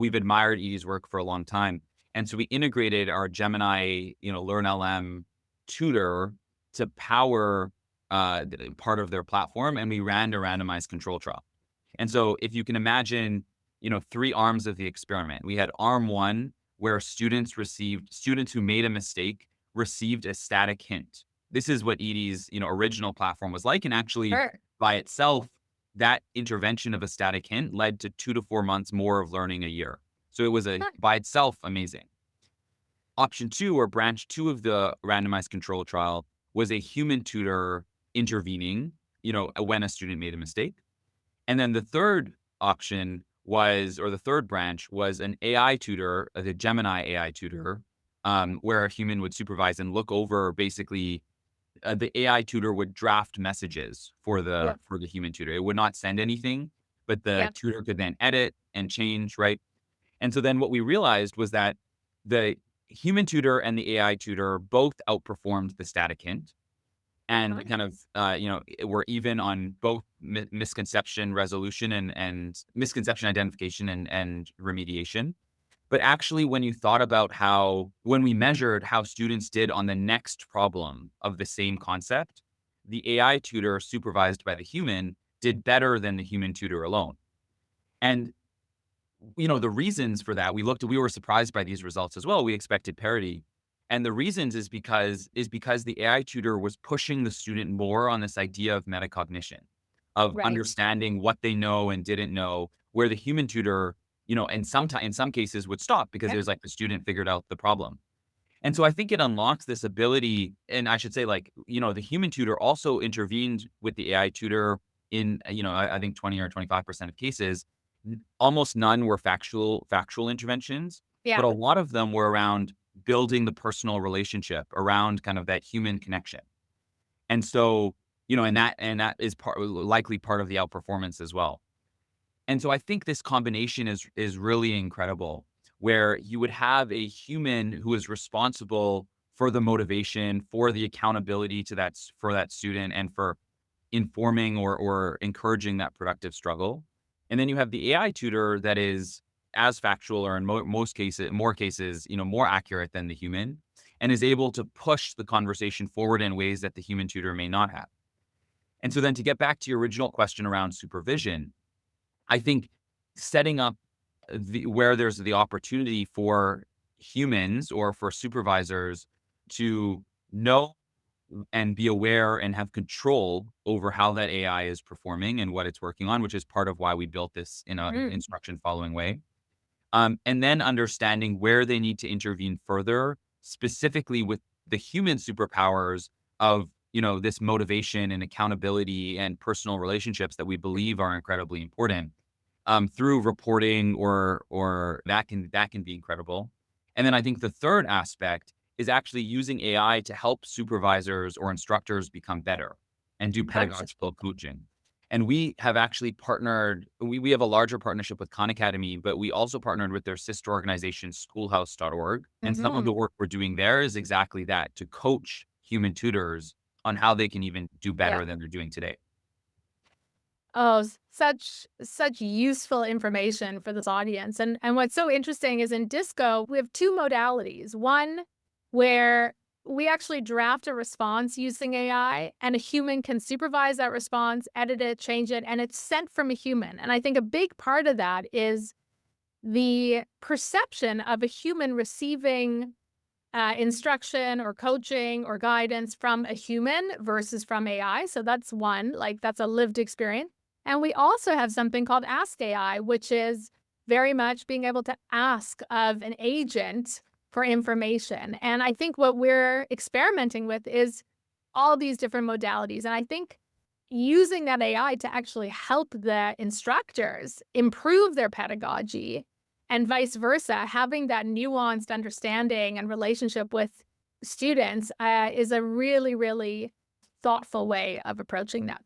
we've admired Edie's work for a long time. And so we integrated our Gemini, Learn LM tutor to power part of their platform, and we ran a randomized control trial. And so if you can imagine, three arms of the experiment, we had arm one where students who made a mistake received a static hint. This is what Edie's, original platform was like. And actually Sure. by itself, that intervention of a static hint led to 2 to 4 months more of learning a year. So it was Huh. by itself amazing. Option two, or branch two of the randomized control trial, was a human tutor intervening, when a student made a mistake. And then the third option was, or the third branch was an AI tutor, the Gemini AI tutor, where a human would supervise and look over basically the AI tutor would draft messages for the Yep. for the human tutor. It would not send anything, but the Yep. tutor could then edit and change, right? And so then what we realized was that the human tutor and the AI tutor both outperformed the static hint and Nice. kind of, were even on both misconception resolution and misconception identification and remediation. But actually, when you thought about when we measured how students did on the next problem of the same concept, the AI tutor supervised by the human did better than the human tutor alone. And, the reasons for that, we were surprised by these results as well. We expected parity. And the reasons is because the AI tutor was pushing the student more on this idea of metacognition, of Right. understanding what they know and didn't know, where the human tutor, in some cases would stop because it Okay. was like the student figured out the problem. And so I think it unlocks this ability, and I should say, like, the human tutor also intervened with the AI tutor in, I think 20 or 25% of cases. Almost none were factual interventions, Yeah. but a lot of them were around building the personal relationship around kind of that human connection. And so, and that is likely part of the outperformance as well. And so I think this combination is really incredible, where you would have a human who is responsible for the motivation, for the accountability for that student, and for informing or encouraging that productive struggle. And then you have the AI tutor that is as factual, or in more cases, more accurate than the human, and is able to push the conversation forward in ways that the human tutor may not have. And so then, to get back to your original question around supervision, I think setting up where there's the opportunity for humans or for supervisors to know and be aware and have control over how that AI is performing and what it's working on, which is part of why we built this in a Mm. instruction following way. And then understanding where they need to intervene further, specifically with the human superpowers of, this motivation and accountability and personal relationships that we believe are incredibly important, through reporting, or that can be incredible. And then I think the third aspect is actually using AI to help supervisors or instructors become better and do Gotcha. pedagogical coaching. And we have actually partnered. We have a larger partnership with Khan Academy, but we also partnered with their sister organization, schoolhouse.org. And some of Hmm. the work we're doing there is exactly that, to coach human tutors on how they can even do Yeah. better than they're doing today. Oh, such useful information for this audience. And what's so interesting is in Disco, we have two modalities. One where we actually draft a response using AI and a human can supervise that response, edit it, change it, and it's sent from a human. And I think a big part of that is the perception of a human receiving instruction or coaching or guidance from a human versus from AI. So that's one, like that's a lived experience. And we also have something called Ask AI, which is very much being able to ask of an agent for information. And I think what we're experimenting with is all these different modalities. And I think using that AI to actually help the instructors improve their pedagogy and vice versa, having that nuanced understanding and relationship with students is a really, really thoughtful way of approaching that.